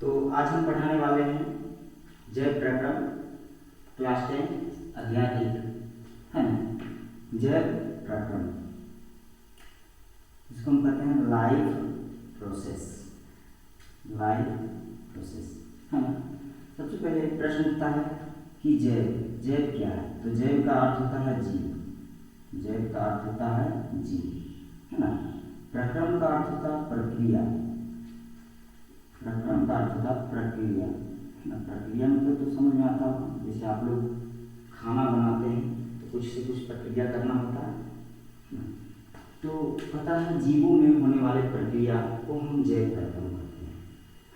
तो आज हम पढ़ाने वाले हैं जैव प्रक्रम क्लास 10 अध्याय 1 है ना। जैव प्रक्रम इसको हम कहते हैं लाइफ प्रोसेस है ना। सबसे पहले प्रश्न उठता है कि जैव क्या है। तो जैव का अर्थ होता है जीव, जैव का अर्थ होता है जीव है ना। प्रक्रम का अर्थ होता है प्रक्रिया, प्रक्रम का अर्थ होता है प्रक्रिया है ना। प्रक्रिया मतलब तो समझ में आता होगा, जैसे आप लोग खाना बनाते हैं तो कुछ से कुछ प्रक्रिया करना होता है ना। तो पता है जीवों में होने वाले प्रक्रिया को हम जैव प्रक्रम कहते हैं।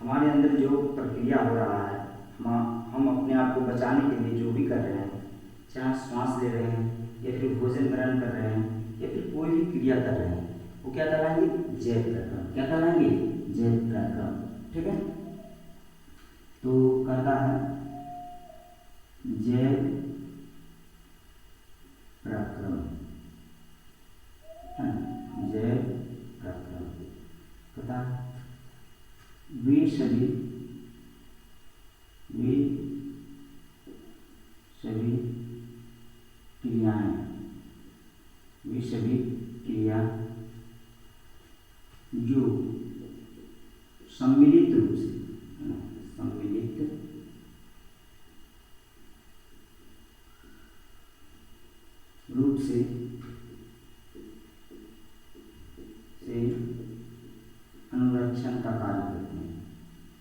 हमारे अंदर जो प्रक्रिया हो रहा है, हम अपने आप को बचाने के लिए जो भी कर रहे हैं, चाहे श्वास ले रहे हैं या फिर भोजन ग्रहण कर रहे हैं या फिर कोई भी क्रिया कर रहे हैं, वो क्या कहलाएंगे? जैव प्रक्रम। क्या कहलाएंगे? जैव प्रक्रम। ठीक है। तो कहता है जैव प्रक्रम है ना। जैव प्रक्रम कहता है वे सभी क्रिया जो सम्मिलित रूप से अनुरक्षण का कार्य करते हैं।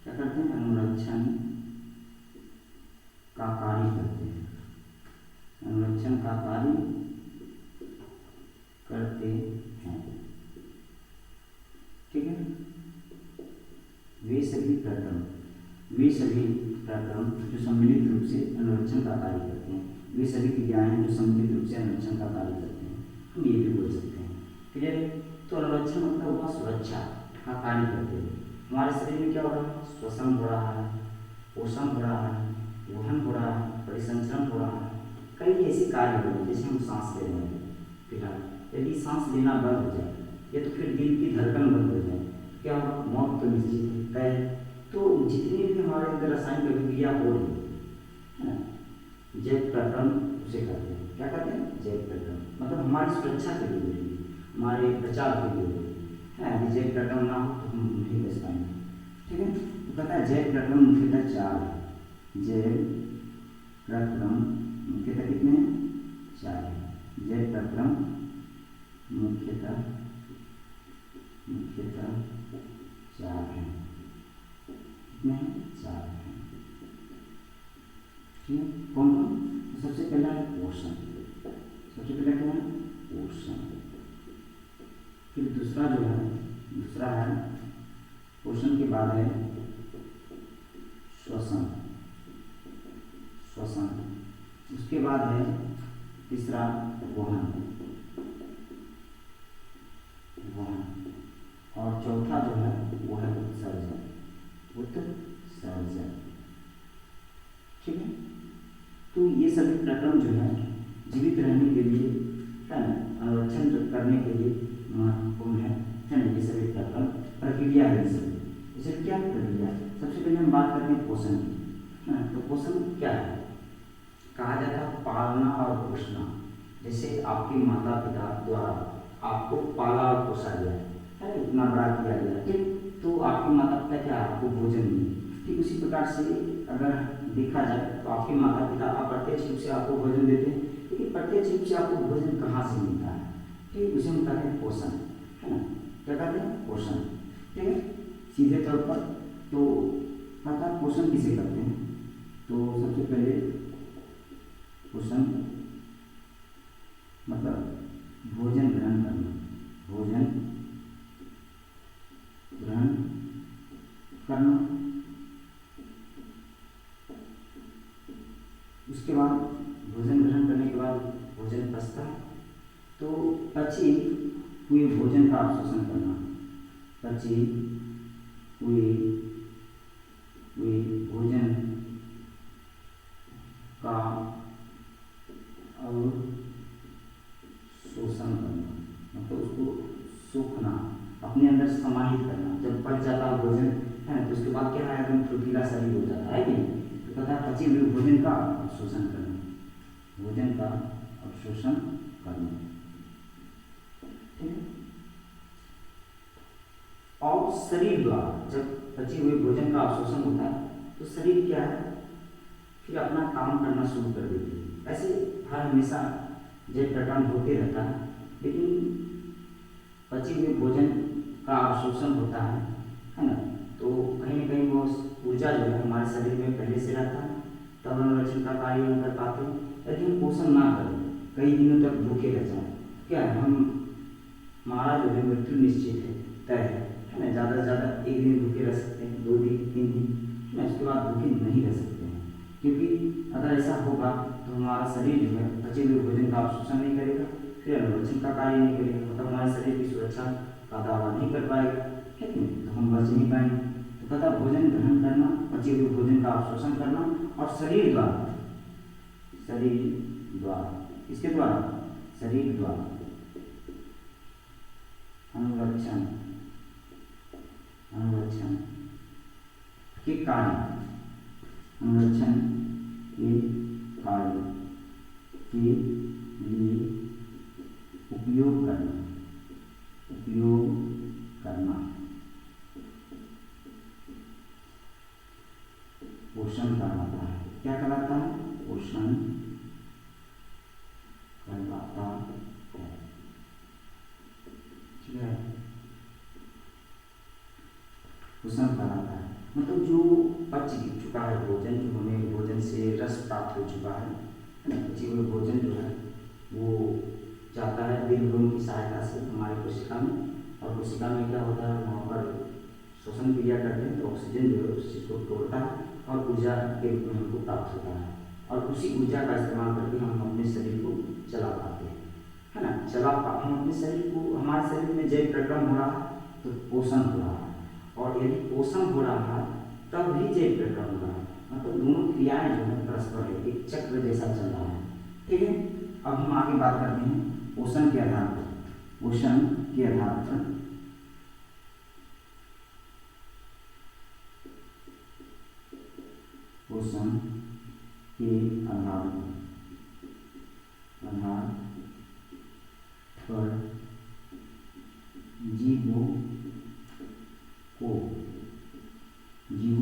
क्या करते हैं? अनुरक्षण का कार्य करते हैं। अनुरक्षण का कार्य करते हैं। ठीक है। वे सभी प्रक्रम जो सम्मिलित रूप से अनुरक्षण का कार्य करते हैं, वे सभी क्रियाएं जो सम्मिलित रूप से अनुरक्षण का कार्य करते हैं, हम ये भी बोल सकते हैं। क्लियर? तो अनुरक्षण मतलब हुआ सुरक्षा का कार्य करते हैं। हमारे शरीर में क्या हो रहा है? श्वसन हो रहा है, पोषण हो रहा है, वहन हो रहा है, परिसंचरण हो रहा है, कई ऐसे कार्य हो रहे हैं। जैसे हम सांस ले रहे हैं, फिलहाल यदि सांस लेना बंद हो जाए या तो फिर दिल की धड़कन बंद हो जाए, क्या होगा? मौत तो निश्चित है। तो जितनी भी हमारे अंदर रासायनिक अभिक्रिया हो रही है ना, जैव प्रक्रम उसे कहते हैं। क्या कहते हैं? जैव प्रक्रम। मतलब हमारी सुरक्षा के लिए हो रही है, हमारे बचाव के लिए हो रही है। यदि जैव प्रक्रम ना हो तो हम नहीं बच पाएंगे। ठीक है। तो कहता है जैव प्रक्रम मुख्यतः 4 है। जैव प्रक्रम मुख्यतः कितने? 4 है। जैव प्रक्रम मुख्यतः 4 हैं। कितने हैं? 4 हैं। ठीक है। कौन कौन? तो सबसे पहला है पोषण। सबसे पहला क्या है? पोषण। फिर दूसरा है पोषण के बाद है श्वसन। उसके बाद है तीसरा वहन। और चौथा जो है वो है उत्सर्जन। ठीक है। तो ये सभी प्रक्रम जो है जीवित रहने के लिए है ना, अनुरक्षण करने के लिए महत्वपूर्ण है ना। ये सभी प्रक्रम प्रक्रिया है। जैसे क्या प्रक्रिया? सबसे पहले हम बात करते हैं पोषण की, है ना। तो पोषण क्या है? कहा जाता है पालना और पोषना। जैसे आपके माता पिता द्वारा आपको पाला और पोसा गया है, इतना बड़ा किया गया। ठीक। तो आपके माता पिता क्या आपको भोजन दिए। ठीक उसी प्रकार से अगर देखा जाए तो आपके माता पिता अप्रत्यक्ष रूप से आपको भोजन देते हैं, लेकिन प्रत्यक्ष रूप से आपको भोजन कहाँ से मिलता है? ठीक उसे हम कहते हैं पोषण, है ना। क्या कहते हैं? पोषण। ठीक है। सीधे तौर पर तो पता पोषण किसे करते हैं? तो सबसे पहले पोषण मतलब भोजन ग्रहण करना। उसके बाद भोजन ग्रहण करने के बाद भोजन पचता है तो पचे हुए भोजन का अवशोषण करना। पचे हुए भोजन का और शोषण करना, मतलब उसको सोखना, अपने अंदर समाहित करना। जब पच जाता है भोजन भोजन है, तो उसके बाद क्या है, एकदम फुर्तीला शरीर हो जाता है कि नहीं। तो कहता है पचे हुए भोजन का अवशोषण करना, भोजन का अवशोषण करना, ठीक है। और शरीर द्वारा जब पचे हुए भोजन का अवशोषण होता है तो शरीर क्या है, फिर अपना काम करना शुरू कर देती है। ऐसे हर हमेशा जय प्रकरण होते रहता है, लेकिन पचे हुए भोजन का अवशोषण होता है ना, तो कहीं ना कहीं वो ऊर्जा जो है हमारे शरीर में पहले से रहता है, तब हम रक्षण का कार्य हम कर पाते हैं। यदि हम पोषण ना करें, कई दिनों तक भूखे रह जाएं, क्या है, हमारा जो है मृत्यु निश्चित है, तय है ना। ज़्यादा से ज़्यादा एक दिन भूखे रह सकते हैं, 2 दिन 3 दिन है ना, उसके बाद भूखे नहीं रह सकते हैं। क्योंकि अगर ऐसा होगा तो हमारा शरीर जो है पचे हुए भोजन का अवशोषण नहीं करेगा, फिर अनुरक्षण का कार्य नहीं करेगा, मतलब हमारे शरीर की सुरक्षा का दावा नहीं कर पाएगा, है कि नहीं, तो हम बच नहीं पाएंगे। तो कहता भोजन ग्रहण करना, पचे हुए भोजन का अवशोषण करना, और शरीर द्वारा इसके द्वारा शरीर द्वारा अनुरक्षण के कार्य, अनुरक्षण के कार्य के लिए उपयोग करना पोषण कहलाता है। क्या कहलाता है? पोषण कहलाता है, ठीक है, पोषण कहलाता है। मतलब जो पच चुका है भोजन, जो हमें भोजन से रस प्राप्त हो चुका है ना, पचे हुए भोजन जो है वो जाता है दिल की सहायता से हमारी कोशिका में, और कोशिका में क्या होता है, वहाँ पर श्वसन क्रिया करते हैं तो ऑक्सीजन जो है उस चीज़ को तोड़ता है और ऊर्जा के रूप में हमको प्राप्त होता है, और उसी ऊर्जा का इस्तेमाल करके हम अपने शरीर को चला पाते हैं, है ना। हम अपने शरीर को, हमारे शरीर में जब प्रक्रम हो रहा है तो पोषण हो रहा है, और यदि पोषण हो रहा है तब भी जय प्रक्रम हो रहा है, मतलब दोनों क्रियाएं जो है परस्पर है, एक चक्र जैसा चल रहा है, ठीक है। अब हम आगे बात करते हैं पोषण के आधार पर, पोषण के आधार पर पोषण के आधार पर जीवों को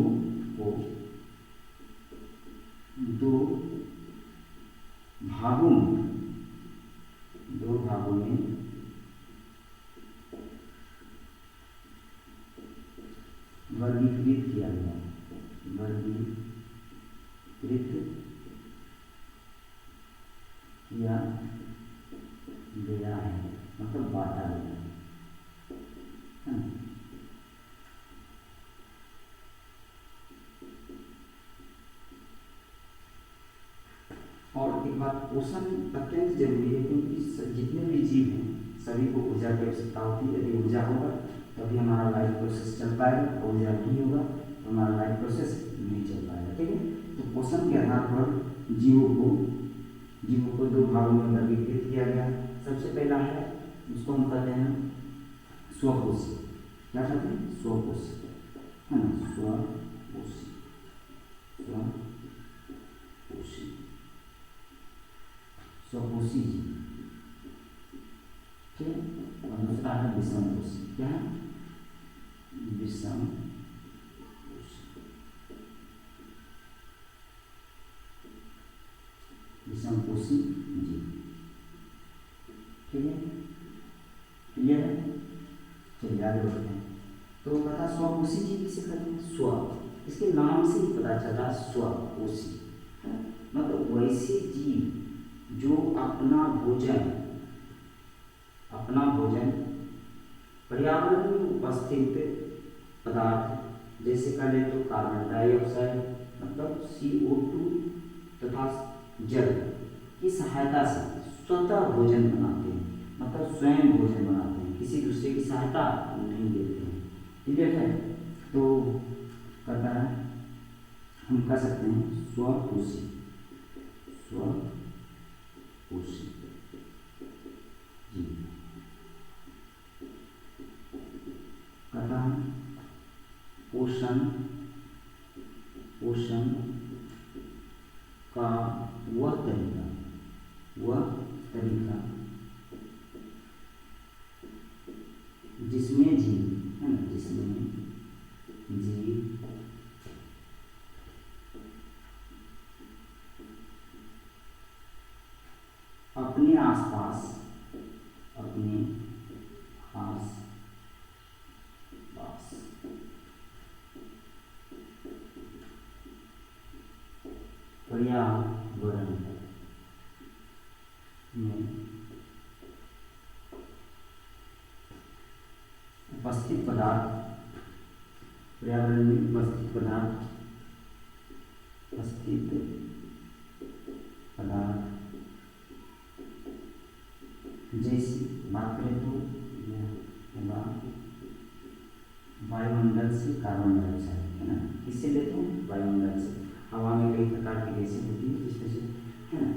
दो भागों में वर्गीकृत किया गया है, मतलब बांटा गया है। और एक बात, पोषण अत्यंत जरूरी है, क्योंकि जितने भी जीव हैं सभी को ऊर्जा की आवश्यकता होती है। यदि ऊर्जा होगा तभी हमारा लाइफ प्रोसेस चल पाएगा, ऊर्जा नहीं होगा तो हमारा लाइफ प्रोसेस नहीं चल पाएगा, ठीक है। तो पोषण के आधार पर जीवों को दो भागों में वर्गीकृत किया गया। सबसे पहला है, उसको हम कहते हैं स्वपोषी। क्या कहते हैं? स्वपोषी, है ना, स्वपोषी, स्वपोषी जीव, ठीक है। और दूसरा है विषमपोषी। क्या है? विषमपोषी, जीव, ठीक है, क्लियर है। चलिए आगे बढ़ते हैं। तो पता स्वपोषी जीव किसे कहते हैं? स्व, इसके नाम से ही पता चला स्वपोषी, मतलब वैसे जीव जो अपना भोजन पर्यावरण में उपस्थित पदार्थ, जैसे कहें तो कार्बन डाइऑक्साइड मतलब CO2 तथा जल की सहायता से स्वतः भोजन बनाते हैं, मतलब स्वयं भोजन बनाते हैं, किसी दूसरे की सहायता नहीं लेते हैं, क्लियर है। तो कहता है हम कह सकते हैं स्वपोषी जी। कहता है पोषण का वह तरीका जिसमें जीव, है ना, जिसमें जीव अपने आसपास पर्यावरण में उपस्थित पदार्थ, पर्यावरण में उपस्थित पदार्थ जैसी बात करें तो वायुमंडल से कार्बन डाइऑक्साइड, है ना, किससे लेते हैं, वायुमंडल से। हवा में कई प्रकार की गैसें होती है जिसमें से, है ना,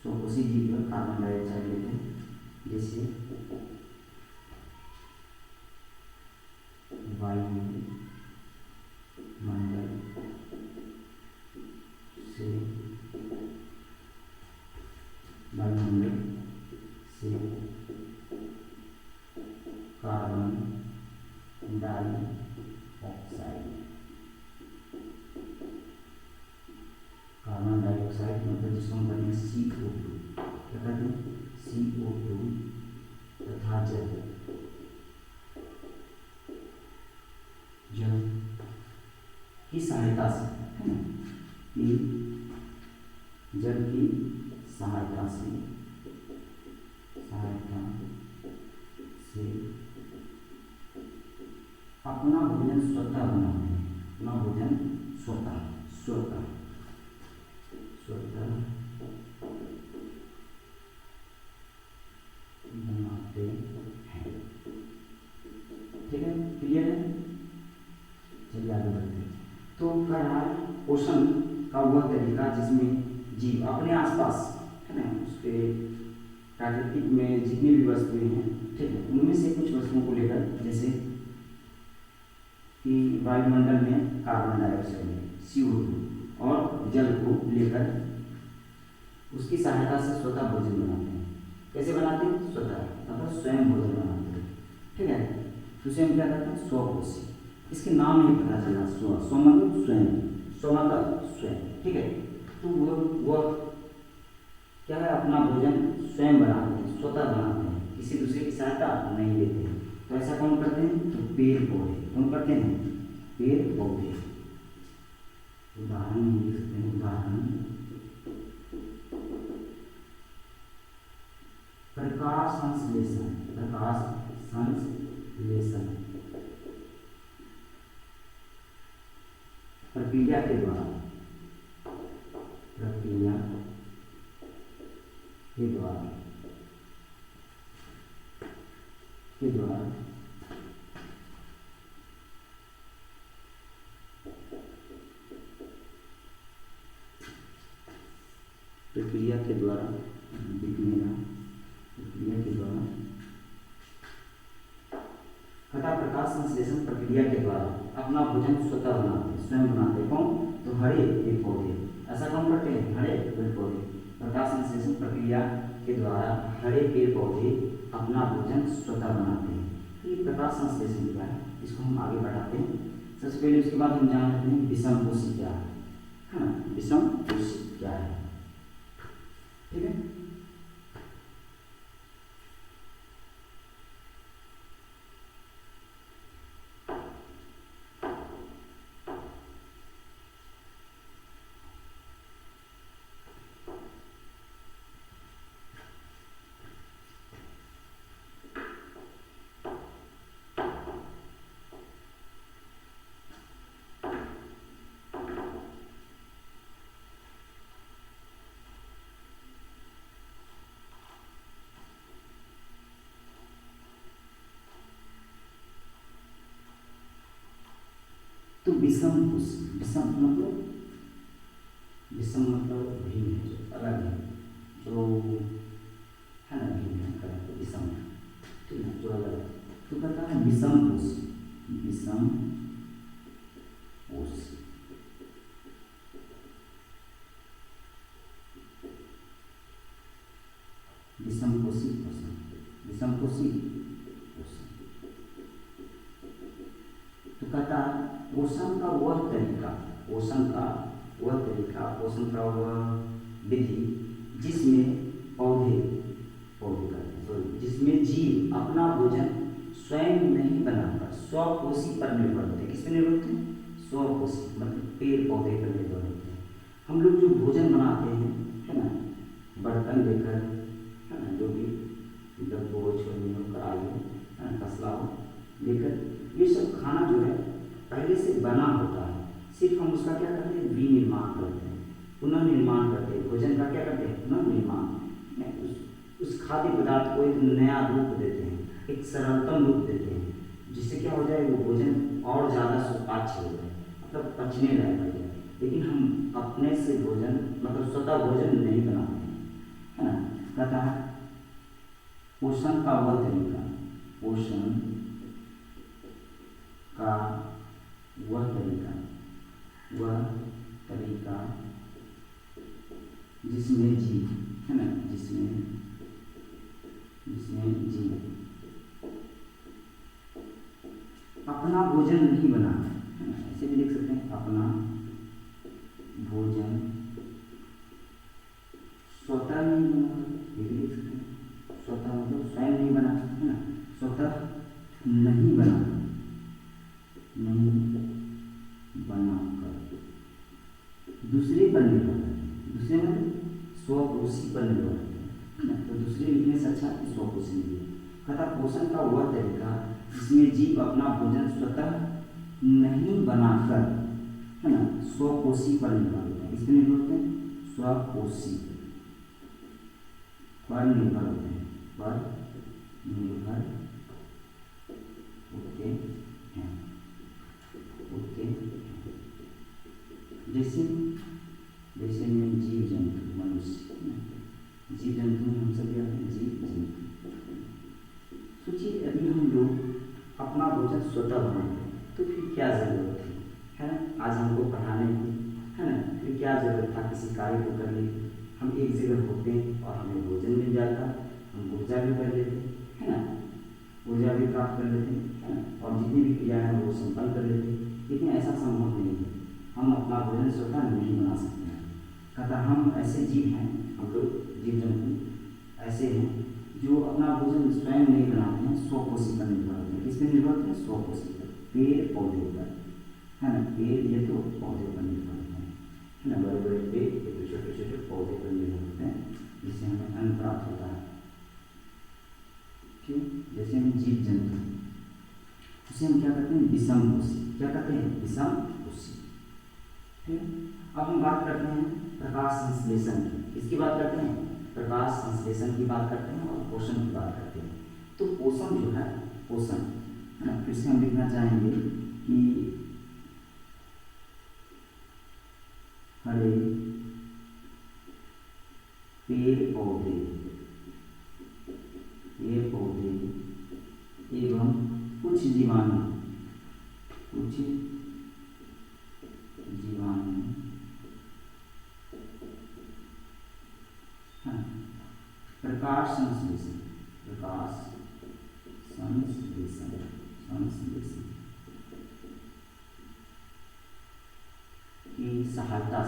तो उसी जीव पर कार्बन डाइऑक्साइड लेते हैं, जैसे वायुमंडल से कार्बन डाइऑक्साइड मतलब जिसको हम कहते हैं CO2, क्या कहते हैं, CO2 तथा जल की सहायता से, है ना, कि जल की सहायता से अपना भोजन स्वतः बनाते हैं, अपना भोजन स्वतः बनाते हैं। ठीक है, क्लियर है, चलिए आगे बढ़ते हैं। तो कह रहा है पोषण का वह तरीका जिसमें जीव अपने आसपास, है ना, उसके प्राकृतिक में जितनी भी वस्तुएं हैं, ठीक है, उनमें से कुछ वस्तुओं को लेकर, जैसे कि वायुमंडल में कार्बन डाइऑक्साइड है CO2 और जल को लेकर उसकी सहायता से स्वतः भोजन बनाते हैं। कैसे बनाते हैं, स्वतः मतलब स्वयं भोजन बनाते हैं। ठीक है, तो स्वयं क्या कहते हैं, स्वपोषी। इसके नाम ही पता चला, स्व मतलब स्वयं, स्व मतलब स्वयं। ठीक है, तो वह क्या है, अपना भोजन स्वयं बनाते हैं, स्वतः बनाते हैं, किसी दूसरे की सहायता नहीं लेते हैं। तो ऐसा कौन करते हैं, तो पेड़ पौधे। कौन करते हैं, पेड़ पौधे। उदाहरण लिख सकते हैं, उदाहरण प्रकाश संश्लेषण प्रक्रिया के द्वारा प्रकाश संश्लेषण प्रक्रिया के द्वारा अपना भोजन स्वतः बनाते हैं, स्वयं बनाते हैं। कौन, तो हरे पेड़ पौधे। ऐसा कौन करते हैं, हरे पेड़ पौधे। प्रकाश संश्लेषण प्रक्रिया के द्वारा हरे पेड़ पौधे अपना भोजन स्वतः बनाते हैं। ये प्रकाश संश्लेषण क्या है, इसको हम आगे बढ़ाते हैं। सबसे पहले उसके बाद हम जान लेते हैं विषम कोशी क्या है ना, विषम कोशी क्या है। ठीक है, तो विषम मतलब भिन्न है, जो अलग है, जो है ना, भिन्न है, तो विषम है, ठीक है, जो अलग है। तो कहता है विषम कहता पोषण का वह तरीका, पोषण का वह विधि जिसमें जिसमें जीव अपना भोजन स्वयं नहीं बनाकर स्वपोषी पर निर्भर होते हैं। किस पर निर्भर होते हैं? स्वपोषी, मतलब पेड़ पौधे पर निर्भर होते हैं। हम लोग जो भोजन बनाते हैं, है ना, बर्तन लेकर, है ना, जो भी डब्बो छोलनी हो, कढ़ाई हो, तसला हो लेकर, ये सब खाना जो है पहले से बना होता है। सिर्फ हम उसका क्या करते हैं? विनिर्माण करते हैं, पुनर्निर्माण करते हैं। भोजन का क्या करते हैं? पुनर्निर्माण। उस खाद्य पदार्थ को एक नया रूप देते हैं, एक सरलतम रूप देते हैं, जिससे क्या हो जाए, वो भोजन और ज़्यादा सुपाच्य हो जाए, मतलब पचने लायक हो जाए। लेकिन हम अपने से भोजन, मतलब स्वतः भोजन नहीं बनाते हैं, है ना। कहता है पोषण का वह तरीका, पोषण का वह तरीका जिसमें जीव, है ना, जिसमें जीव अपना भोजन नहीं बनाते, है ना, ऐसे भी लिख सकते हैं, अपना भोजन स्वतः नहीं बनाते, ये भी लिख सकते हैं। स्वतः मतलब स्वयं नहीं बनाते, है ना, स्वतः नहीं बनाकर दूसरे पर निर्भर है। दूसरे मतलब स्वपोषी पर निर्भर है ना, तो दूसरे लिखने से अच्छा कि स्वपोषी नहीं है। कहता पोषण का वह तरीका जिसमें जीव अपना भोजन स्वतः नहीं बनाकर, है ना, स्वपोषी पर निर्भर होते हैं। इसमें निर्भर होते हैं, स्वपोषी पर निर्भर होते हैं, पर निर्भर होते हैं। जैसे में जीव जंतु, मनुष्य, जीव जंतु में हम सभी आते हैं, जीव जंतु। सोचिए अभी हम लोग अपना भोजन स्वतः बनाते हैं, तो फिर क्या जरूरत है ना, आज हमको पढ़ाने की, है ना, फिर क्या जरूरत था किसी कार्य को करने की। हम एक जगह होते हैं और हमें भोजन मिल जाता, हम ऊर्जा भी कर लेते, है ना, ऊर्जा भी प्राप्त कर लेते, है ना, और जितनी भी क्रिया है वो संपन्न कर लेते। लेकिन ऐसा संभव नहीं है, हम अपना भोजन स्वतः नहीं बना सकते हैं। कहता हम ऐसे जीव हैं, हम लोग जीव जंतु ऐसे हैं जो अपना भोजन स्वयं नहीं बनाते हैं, स्वपोषी पर निर्भर होते हैं। किस पर निर्भर होते हैं? स्वपोषी पर, पेड़ पौधे पर, है ना, पेड़ ये तो पौधे पर निर्भर होते हैं, है ना, बड़े बड़े पेड़ ये तो छोटे छोटे पौधे पर निर्भर होते हैं, जिससे हमें अन्न प्राप्त होता है। ठीक, जैसे हम जीव जंतु, उसे हम क्या कहते हैं? विषमपोषी। क्या कहते हैं? विषमपोषी। ठीक, अब हम बात करते हैं प्रकाश संश्लेषण की। किसकी बात करते हैं? प्रकाश संश्लेषण की बात करते हैं और पोषण की बात करते हैं। तो पोषण जो है, पोषण, है ना, फिर से हम लिखना चाहेंगे कि हरे पेड़ पौधे एवं कुछ जीवाणु प्रकाश संश्लेषण की सहायता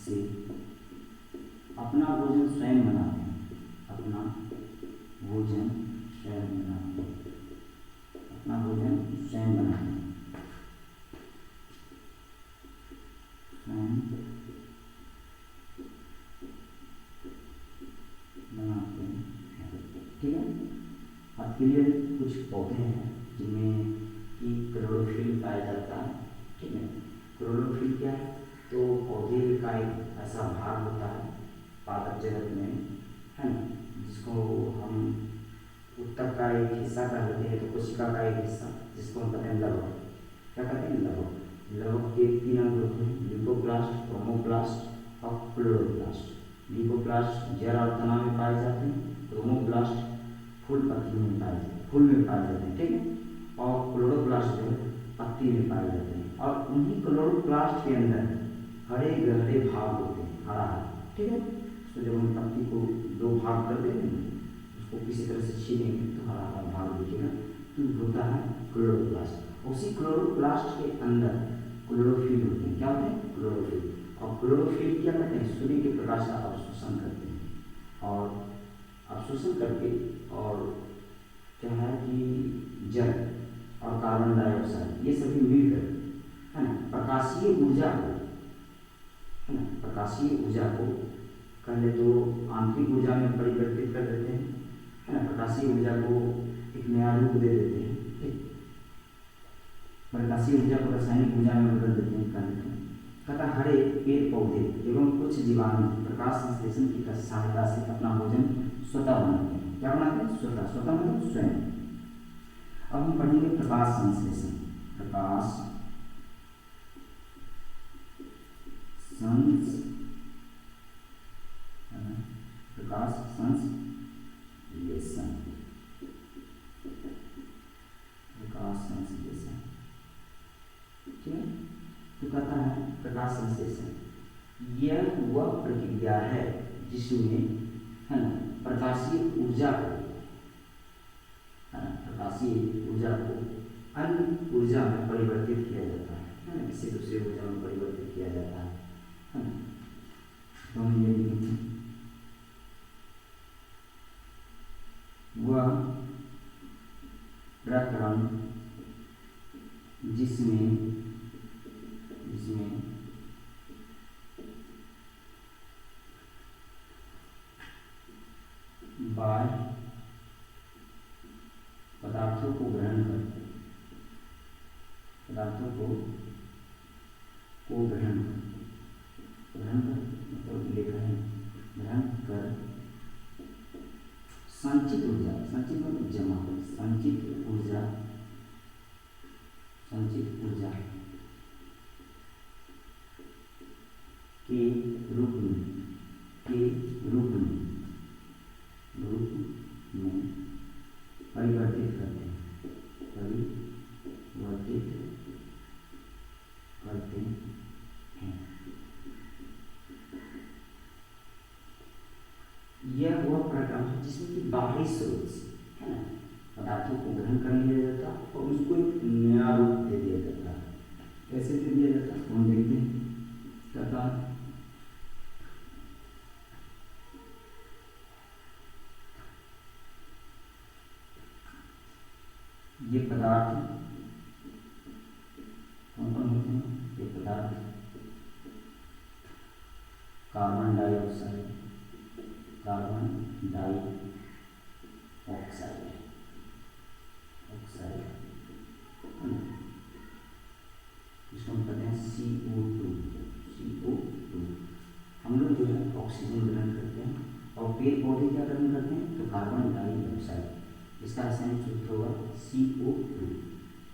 से अपना भोजन स्वयं बनाते हैं, अपना भोजन स्वयं बनाते हैं। ठीक है। अब के लिए कुछ पौधे हैं जिनमें कि क्लोरोफिल पाया जाता है। ठीक है, क्लोरोफिल क्या है? तो पौधे का एक ऐसा भाग होता है पादप जगत में, है ना, जिसको हम उत्तक का एक हिस्सा कह लेते हैं, तो कोशिका का एक हिस्सा जिसको हम कहते हैं लवक। क्या कहते हैं? लवक के 3 अंग होते हैं, ल्यूकोप्लास्ट, क्रोमोप्लास्ट और क्लोरोप्लास्ट। ल्यूकोप्लास्ट जड़ और तना में पाए जाते हैं, क्रोमोप्लास्ट फूल पत्ती में पाए जाते हैं। ठीक है, और क्लोरोप्लास्ट जो है पत्ती में पाए जाते हैं, और उन्हीं क्लोरोप्लास्ट के अंदर हरे गहरे भाग होते हैं, हरा। ठीक है, तो जब हम पत्ती को 2 भाग कर देंगे, उसको किसी तरह से छीलेंगे तो हरा हरा भाग दिखेगा, तो होता है क्लोरोप्लास्ट। उसी क्लोरोप्लास्ट के अंदर क्लोरोफिल होते हैं। क्या होते हैं? क्लोरोफिल। और क्लोरोफिल क्या करते हैं? सूर्य के प्रकाश का अवशोषण करते हैं और अवशोषण करके और क्या है कि जल और कार्बन डाइऑक्साइड ये सभी मिलकर है ना प्रकाशीय ऊर्जा को है ना प्रकाशीय ऊर्जा को पहले तो आंतरिक ऊर्जा में परिवर्तित कर देते हैं है ना। प्रकाशीय ऊर्जा को एक नया रूप दे देते हैं। ठीक, प्रकाशीय ऊर्जा को रासायनिक ऊर्जा में बदल देते हैं। कहता हरे पेड़ पौधे एवं कुछ जीवाणु प्रकाश संश्लेषण की सहायता से अपना भोजन स्वतः बनाते हैं। क्या बनाते हैं? स्वतः। स्वतः मतलब स्वयं। अब हम पढ़ेंगे प्रकाश संश्लेषण। प्रकाश प्रकाश संश्लेषण। प्रकाश संश्लेषण। ठीक है, तो कहता है प्रकाश संश्लेषण यह वह प्रक्रिया है जिसमें है ना प्रकाशीय ऊर्जा को प्रकाशीय ऊर्जा को अन्य ऊर्जा में परिवर्तित किया जाता है ना। किसी दूसरे ऊर्जा में परिवर्तित किया जाता है ना। तो हम ये लिखेंगे वह प्रक्रम जिसमें बाह्य पदार्थों को ग्रहण कर मतलब लेखा है ग्रहण कर संचित ऊर्जा जमा संचित ऊर्जा के रूप में परिवर्तित करते हैं। यह वह प्रक्रम है जिसमें कि बाहरी स्रोत से है ना पदार्थों को ग्रहण कर लिया जाता और उसको एक नया रूप दे दिया जाता है। कैसे दे दिया जाता है हम देखते हैं। कहता ये पदार्थ कौन होते हैं? ये पदार्थ कार्बन डाइऑक्साइड इसको हम कहते हैं CO2। हम लोग जो है ऑक्सीजन ग्रहण करते हैं और पेड़ पौधे क्या ग्रहण करते हैं? तो कार्बन डाइऑक्साइड। इसका रासायनिक सूत्र होगा CO2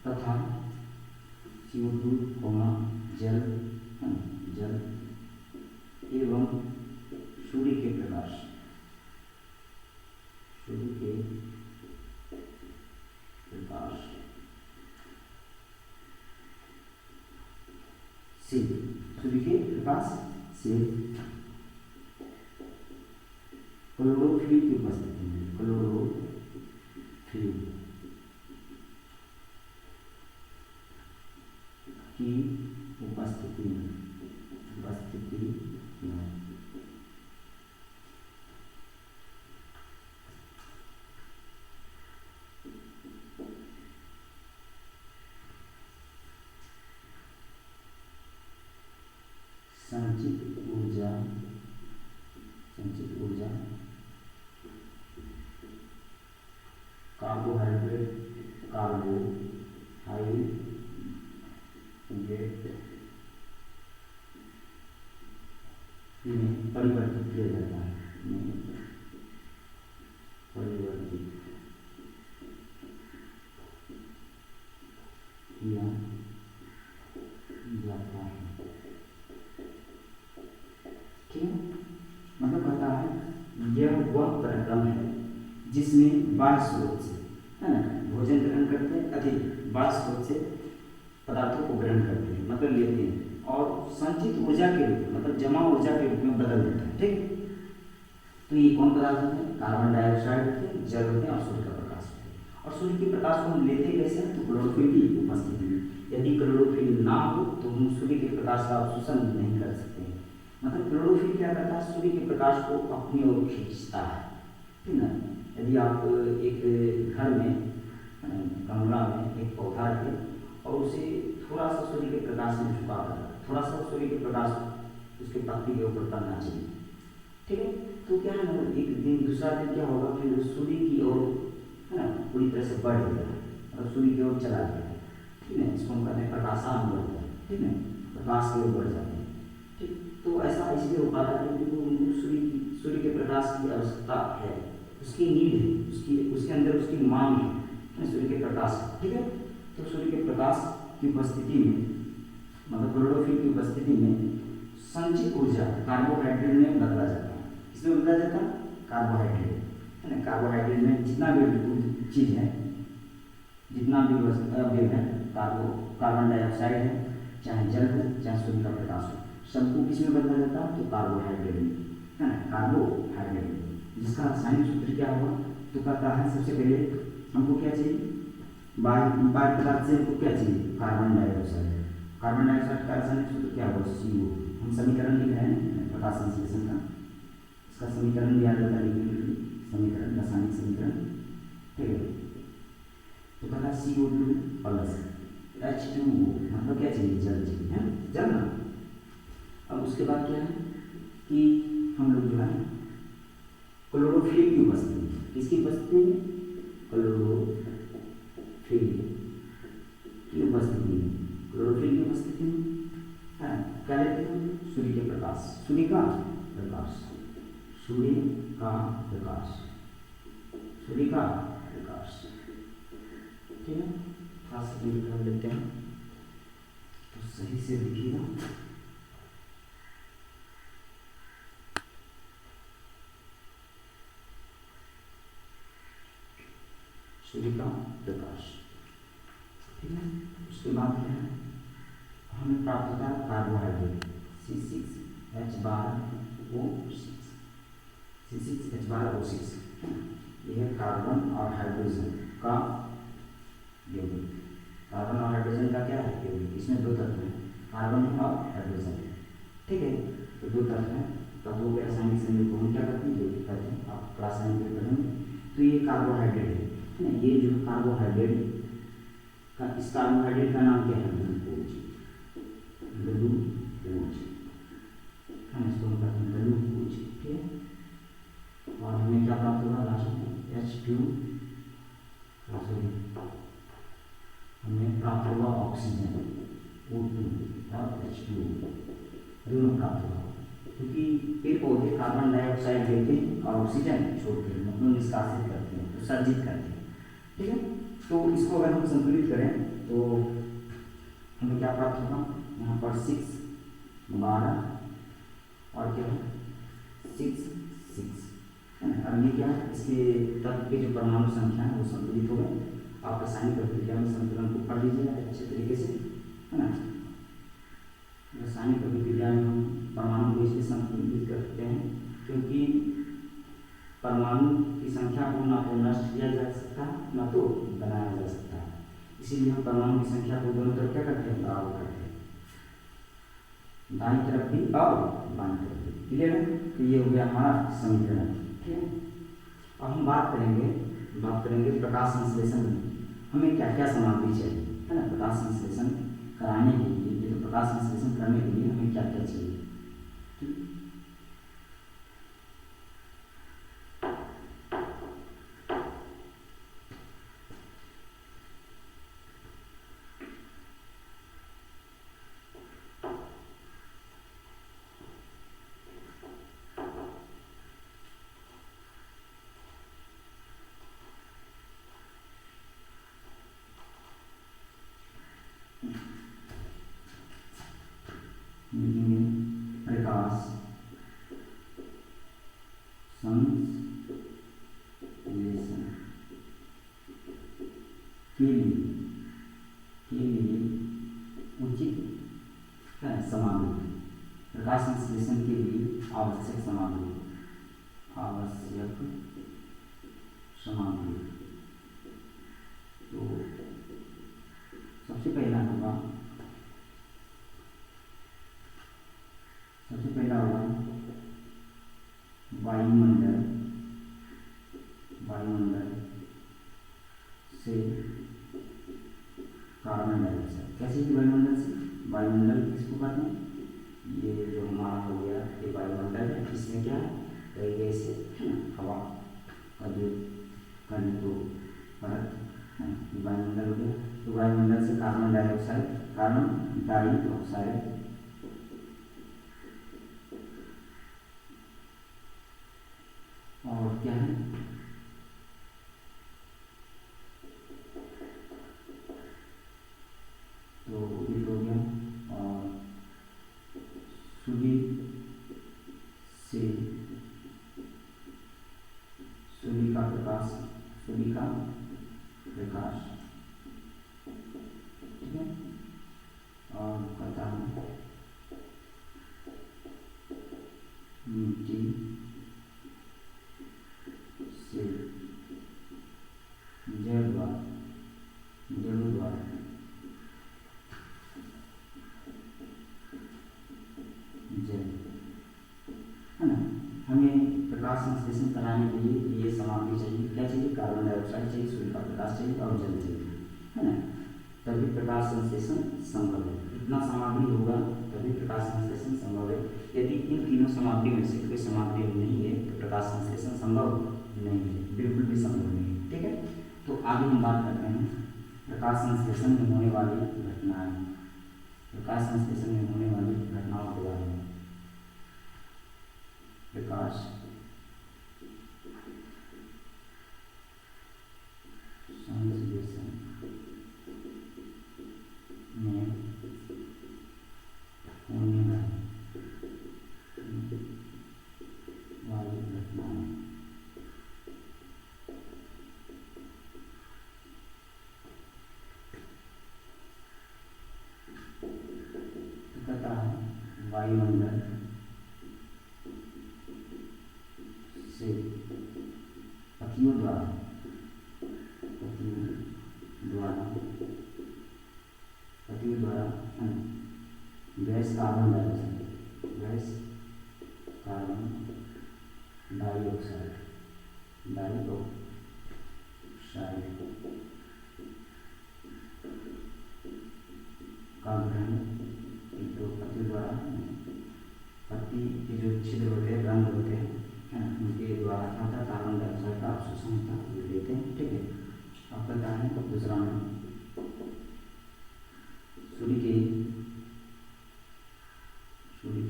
तथा CO2, जल एवं सूर्य के प्रकाश से क्लोरोफिल की उपस्थिति में उपस्थिति में संचित ऊर्जा कार्बोहाइड्रेट में परिवर्तित किया जाता है। मतलब कहता है यह वह प्रक्रम है जिसमें बाह्य स्रोत से है ना भोजन ग्रहण करते हैं अधिक बाह्य स्रोत से पदार्थों को ग्रहण करते हैं मतलब लेते हैं और संचित ऊर्जा के रूप में मतलब जमा ऊर्जा के रूप में बदल देता है। ठीक, तो ये कौन पदार्थ होते हैं? कार्बन डाइऑक्साइड होते हैं, जल होते हैं और सूर्य का प्रकाश होते हैं। और सूर्य के प्रकाश को हम लेते कैसे हैं, तो क्लोरोफिल की उपस्थिति में। यदि क्लोरोफिल ना हो तो हम सूर्य के प्रकाश का अवशोषण नहीं कर सकते। मतलब क्लोरोफिल क्या करता है, सूर्य के प्रकाश को अपनी ओर खींचता है, ठीक ना। यदि आप एक घर में गमला में एक पौधा रखें और उसे थोड़ा सा सूर्य के प्रकाश में झुका कर, थोड़ा सा सूर्य के प्रकाश उसके पत्ती के ऊपर पड़ना चाहिए, ठीक है। तो क्या है ना, एक दिन दूसरा दिन क्या होगा, फिर सूर्य की ओर है ना पूरी तरह से बढ़ गया और सूर्य की ओर चला गया, ठीक है। इसको हम कहते हैं प्रकाशानुवर्तन, ठीक है, प्रकाश की ओर बढ़ जाते हैं, ठीक। तो ऐसा इसलिए हो पाता है क्योंकि उनको सूर्य के प्रकाश की आवश्यकता है, उसकी नीड है, उसके अंदर उसकी मांग है सूर्य के प्रकाश, ठीक है। तो सूर्य के प्रकाश की उपस्थिति में, मतलब क्लोरोफिल की उपस्थिति में संचित ऊर्जा कार्बोहाइड्रेट में बदला जाता है। इसमें बदला जाता है कार्बोहाइड्रेट, है ना। कार्बोहाइड्रेट में जितना भी चीज़ है, जितना भी अवयव है, कार्बन डाइऑक्साइड है, चाहे जल है, चाहे सूर्य का प्रकाश हो, सबको किस में बदला जाता है, तो कार्बोहाइड्रेट में, है ना, कार्बोहाइड्रेट में। जिसका रासायनिक सूत्र क्या हुआ, तो कहता है सबसे पहले हमको क्या चाहिए, बाहरी पदार्थ से हमको क्या चाहिए, कार्बन डाइऑक्साइड। कार्बन डाइऑक्साइड का रासायनिक सूत्र क्या हुआ, CO। हम समीकरण लिख रहे हैं प्रकाश संश्लेषण का, इसका समीकरण भी याद रहता है, समीकरण रासायनिक समीकरण, ठीक है। तो कहता CO2 प्लस H2O, मतलब क्या चाहिए, जल चाहिए, है जल ना। अब उसके बाद क्या है कि हम लोग जो है क्लोरोफिल की उपस्थिति, किसकी उपस्थिति में, क्लोरोफिल की उपस्थिति में, क्लोरोफिल की उपस्थिति में है क्या लेते हैं, सूर्य के प्रकाश, सूर्य का प्रकाश, सूर्य का प्रकाश, सूर्य का प्रकाश, ठीक है। थोड़ा सा दूर कर लेते हैं तो सही से दिखिएगा। सूर्य का प्रकाश, ठीक है। उसके बाद क्या है, हमें प्राप्त होता है कार्बोहाइड्रेट C6H12O6, यह है कार्बन और हाइड्रोजन का यौगिक। कार्बन और हाइड्रोजन का क्या है, यौगिक। इसमें दो तत्व हैं, कार्बन और हाइड्रोजन, ठीक है। तो दो तत्व हैं, तत्वों के रासायनिक संयुग्म को हम क्या करते हैं, यौगिक कहते हैं। आप रासायनिक पढ़ेंगे तो ये कार्बोहाइड्रेट है ना, ये जो कार्बोहाइड्रेट का, इस कार्बोहाइड्रेट का नाम क्या है, ग्लूकोज, ग्लूकोज, इसको हम कहते हैं ग्लूकोज, ठीक है। और हमें क्या प्राप्त होगा लास्ट में, हमें प्राप्त होगा ऑक्सीजन, O2 और H2O, दोनों प्राप्त होगा, क्योंकि पेड़ पौधे कार्बन डाइऑक्साइड लेते हैं और ऑक्सीजन छोड़ते हैं, मतलब निष्कासित करते हैं, उत्सर्जित करते हैं, ठीक है। तो इसको अगर हम संतुलित करें तो हमें क्या प्राप्त होगा, यहाँ पर 6 12 और क्या है 6 6, है ना। अब ये क्या है, इसके तत्व के जो परमाणु संख्या है वो संतुलित हो गए। आप रासायनिक प्रतिक्रिया में संतुलन को पढ़ लीजिएगा अच्छे तरीके से, है ना। रासायनिक प्रतिक्रिया में हम परमाणु को इसलिए संतुलित करते हैं क्योंकि परमाणु की संख्या को ना तो नष्ट किया जा सकता है ना तो बनाया जा सकता है, इसीलिए हम परमाणु की संख्या को दोनों तरफ क्या करते हैं, बराबर करते हैं, दाईं तरफ भी और बाईं तरफ भी, क्लियर है। तो ये हो गया हमारा समीकरण, ठीक है। अब हम बात करेंगे प्रकाश संश्लेषण में हमें क्या क्या सामग्री चाहिए, है ना। प्रकाश संश्लेषण कराने के लिए, तो प्रकाश संश्लेषण करने के लिए हमें क्या क्या चाहिए, ठीक। प्रकाश संश्लेषण के लिए उचित सामग्री, प्रकाश संश्लेषण के लिए आवश्यक सामग्री कार्बन डाइऑक्साइड कैसे कि वायुमंडल से, वायुमंडल किसको कहते हैं, ये जो हमारा हो गया ये वायुमंडल है, इसमें क्या है कई गैस है ना, हवा का जो कण को परत है ये वायुमंडल हो गया। तो वायुमंडल से कार्बन डाइऑक्साइड, कार्बन डाइऑक्साइड और क्या है तो ये हो गया। और सूर्य से सूर्य का प्रकाश, सूर्य का प्रकाश ठीक है। और कहता है मिट्टी से जल द्वारा, जलों द्वारा जल है ना, हमें प्रकाश संश्लेषण कराने के लिए ये सामग्री चाहिए, क्या चाहिए, कार्बन डाइऑक्साइड चाहिए, सूर्य का प्रकाश चाहिए और जल चाहिए है ना, तभी प्रकाश संश्लेषण संभव है। इतना सामग्री होगा तभी प्रकाश संश्लेषण संभव है। यदि इन तीनों सामग्रियों में से कोई सामग्री नहीं है तो प्रकाश संश्लेषण संभव नहीं है, बिल्कुल भी संभव नहीं है ठीक है। तो आगे हम बात करते हैं प्रकाश संश्लेषण में होने वाली घटनाएं, प्रकाश संश्लेषण में होने वाली घटनाओं के बारे में। प्रकाश संश्लेषण में होने वाली घटनाएं कहता है वायुमंडल से पत्तियों द्वारा, पत्तियों द्वारा gas carbon dioxide, gas carbon dioxide, dioxide का ग्रहण तो पत्ती द्वारा, पत्ती के जो छिद्र होते हैं, रंध्र होते हैं है ना, उनके द्वारा क्या होता है कार्बन डाइऑक्साइड का अवशोषण होता है, लेते हैं ठीक है। अब कहता है दूसरा में सूर्य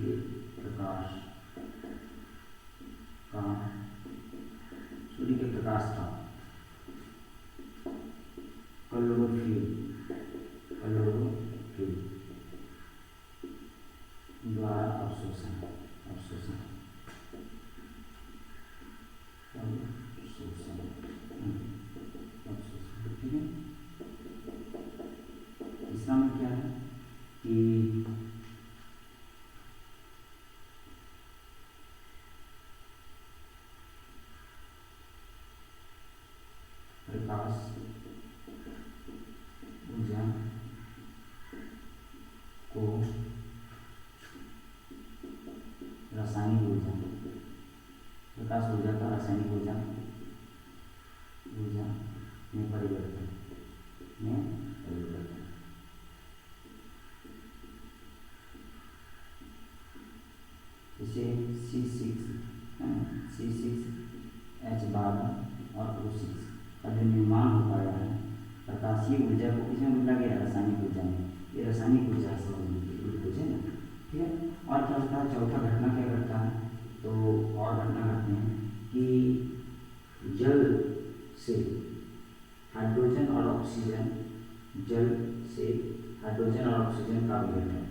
के प्रकाश का, सूर्य के प्रकाश का क्लोरोफिल द्वारा अवशोषण ठीक है। इसका मतलब क्या है कि प्रकाश ऊर्जा को रासायनिक ऊर्जा, प्रकाश ऊर्जा का रासायनिक ऊर्जा में परिवर्तन, इसे C6H12 और O6 का जो निर्माण हो पाया है, प्रकाशीय ऊर्जा को किसमें बदला गया, रासायनिक ऊर्जा में। ये रासायनिक ऊर्जा समझने की बिल्कुल है ना ठीक है। और क्या होता है, चौथा घटना क्या घटता है, तो और घटना घटते हैं कि जल से हाइड्रोजन और ऑक्सीजन, जल से हाइड्रोजन और ऑक्सीजन का विघटन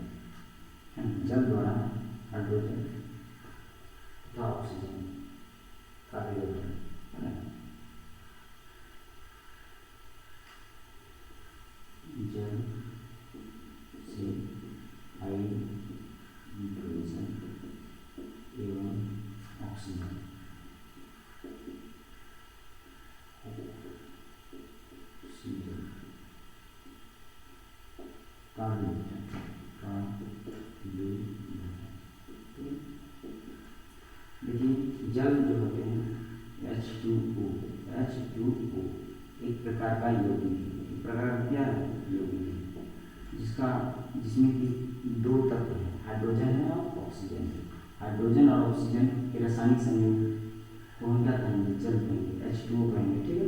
है, जल द्वारा हाइड्रोजन तथा ऑक्सीजन का विघटन है ना, जल से हाइड्रोजन एवं ऑक्सीजन का विघटन, देखिए जल जो होते हैं H2O एक प्रकार का यौगिक है, एक प्रकार क्या है यौगिक है उसका जिसमें कि दो तत्व है, हाइड्रोजन है और ऑक्सीजन है। हाइड्रोजन और ऑक्सीजन के रासायनिक संयोग को हम क्या कहेंगे, जल कहेंगे, H2O कहेंगे, ठीक है।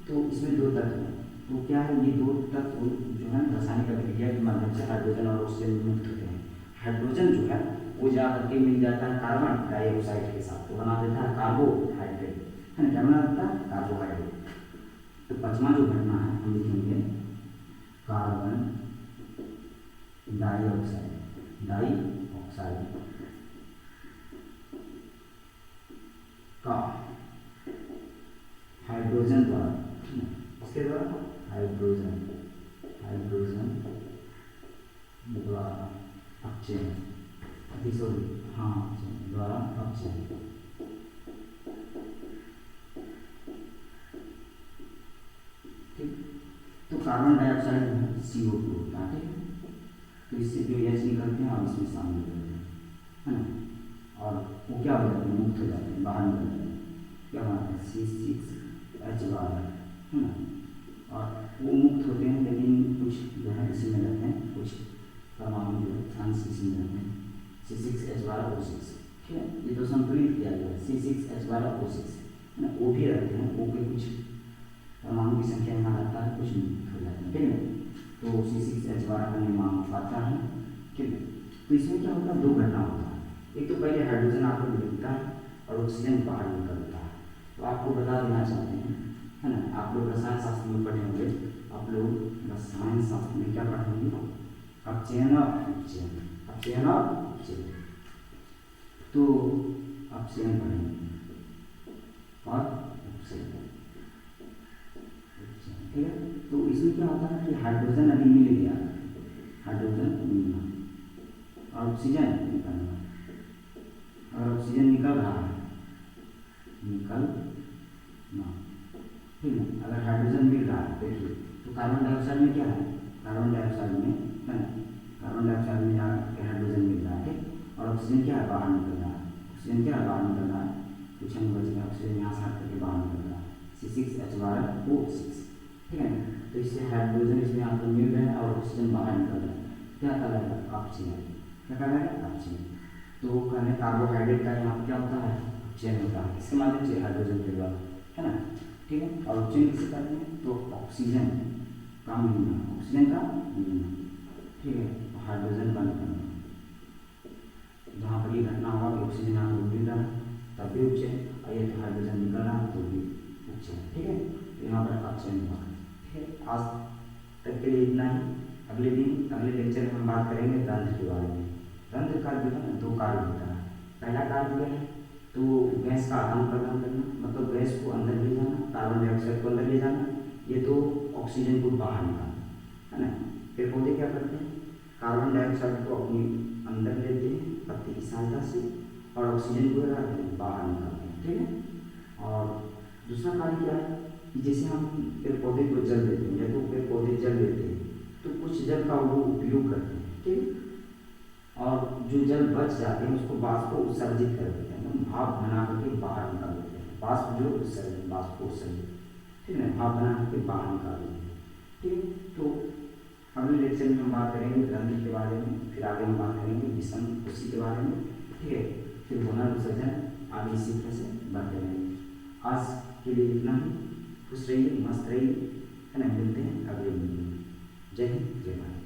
तो इसमें दो तत्व हैं, तो क्या है, ये दो तत्व जो है रासायनिक अभिक्रिया के माध्यम से हाइड्रोजन और ऑक्सीजन मुक्त होते हैं। हाइड्रोजन जो है वो जाकर के मिल जाता है कार्बन डाइऑक्साइड के साथ, तो बना देता है कार्बोहाइड्रेट, है ना, क्या बना देता है, कार्बोहाइड्रेट। तो पांचवा जो घटना है हम लिखेंगे कार्बन डाइऑक्साइड, डाइऑक्साइड का हाइड्रोजन द्वारा, इसके द्वारा हाइड्रोजन द्वारा अपचयन, हाँ द्वारा अपचयन, ठीक। तो कार्बन डाइऑक्साइड में CO2 होता है, ठीक है। तो इससे जो H निकलते हैं और इसमें शामिल हो जाते हैं, है ना, और वो क्या हो जाते हैं, मुक्त हो जाते हैं, बाहर निकल जाते हैं, क्या बनाते हैं, C6H12, है ना। और वो मुक्त होते हैं, लेकिन कुछ जो है इसी में रहते हैं, कुछ परमाणु जो है अंश इसी में रहते हैं, C6H12O6, ठीक है। ये तो संतुलित किया गया है, C6H12O6, है ना। O भी रहते हैं, O के कुछ परमाणु की संख्या यहाँ रहता है, कुछ मुक्त हो जाते हैं, ठीक है। तो C6H12 का निर्माण हो पाता है, ठीक है। तो इसमें क्या होता है, दो घटना होता है, एक तो पहले हाइड्रोजन आपको मिलता है और ऑक्सीजन बाहर निकलता है। तो आपको बता देना चाहते हैं, है ना, आप लोग रसायन शास्त्र में पढ़े होंगे, आप लोग रसायन शास्त्र में क्या पढ़ेंगे, अपचयन और उपचयन, अपचयन और उपचयन। तो अपचयन पढ़ेंगे और उपचयन, ठीक है। तो इसमें क्या होता है कि हाइड्रोजन अभी मिल गया, हाइड्रोजन मिलना और ऑक्सीजन निकलना, और ऑक्सीजन निकल रहा है, निकलना, ठीक है। अगर हाइड्रोजन मिल रहा है, देखिए, तो कार्बन डाइऑक्साइड में क्या है, कार्बन डाइऑक्साइड में, है ना, कार्बन डाइऑक्साइड में जाकर हाइड्रोजन मिल रहा है, ठीक। और ऑक्सीजन क्या है, बाहर निकल रहा है, ऑक्सीजन क्या है, बाहर निकल रहा है, कुछ हम बच गया, ऑक्सीजन यहाँ से हट करके बाहर निकल रहा है, C6H12O6, ठीक है। तो इससे हाइड्रोजन इसमें आपको मिल रहे हैं और ऑक्सीजन बाहर निकल रहा है, क्या कहलाएगा, अपचयन, क्या कहलाएगा, अपचयन। तो कहने कार्बोहाइड्रेट का यहाँ क्या होता है, अपचयन होता है, इसके माध्यम से हाइड्रोजन के द्वारा, है ना, ठीक है। और अपचयन किसे कहते हैं, तो ऑक्सीजन का मिलना, ऑक्सीजन का मिलना, ठीक है, हाइड्रोजन का निकलना। जहाँ पर ये घटना हुआ कि ऑक्सीजन आपको मिल रहा है तब भी उपचयन, और ये तो हाइड्रोजन निकल रहा है तो भी उपचयन, ठीक है। तो यहाँ पर अपचयन हुआ, ठीक है। आज तक के लिए इतना ही। अगले दिन, अगले लेक्चर में हम बात करेंगे रंध्र के बारे में। रंध्र का जो है दो कार्य होता है। पहला कार्य क्या है, तो गैस का आदान प्रदान करना, मतलब गैस को अंदर ले जाना, कार्बन डाइऑक्साइड को अंदर ले जाना, ये तो ऑक्सीजन को बाहर निकालना, है ना। पेड़ पौधे क्या करते हैं, कार्बन डाइऑक्साइड को अपने अंदर लेते हैं पत्ती की सहायता से, और ऑक्सीजन को बाहर निकालते हैं, ठीक है। और दूसरा कार्य क्या है कि जैसे हम पेड़ पौधे को जल देते हैं, या तो पेड़ पौधे जल देते हैं तो कुछ जल का वो उपयोग करते हैं, ठीक है। और जो जल बच जाते हैं उसको वाष्प को उत्सर्जित कर देते हैं, भाप बना करके बाहर निकाल देते हैं, वाष्प जो उत्सर्जन, वाष्प को उत्सर्जित, ठीक है, भाप बना करके बाहर निकाल देते हैं, ठीक है। तो अगले लेक्चर में हम बात करेंगे रंध्र के बारे में, फिर आगे हम बात करेंगे विषम कोशी के बारे में, ठीक है। फिर पुनर्विसर्जन आगे इसी तरह से बढ़ते रहेंगे। आज के लिए इतना ही। खुश रहिए, मस्त रहिए, है ना। मिलते हैं अगले वीडियो में। जय हिंद, जय भारत।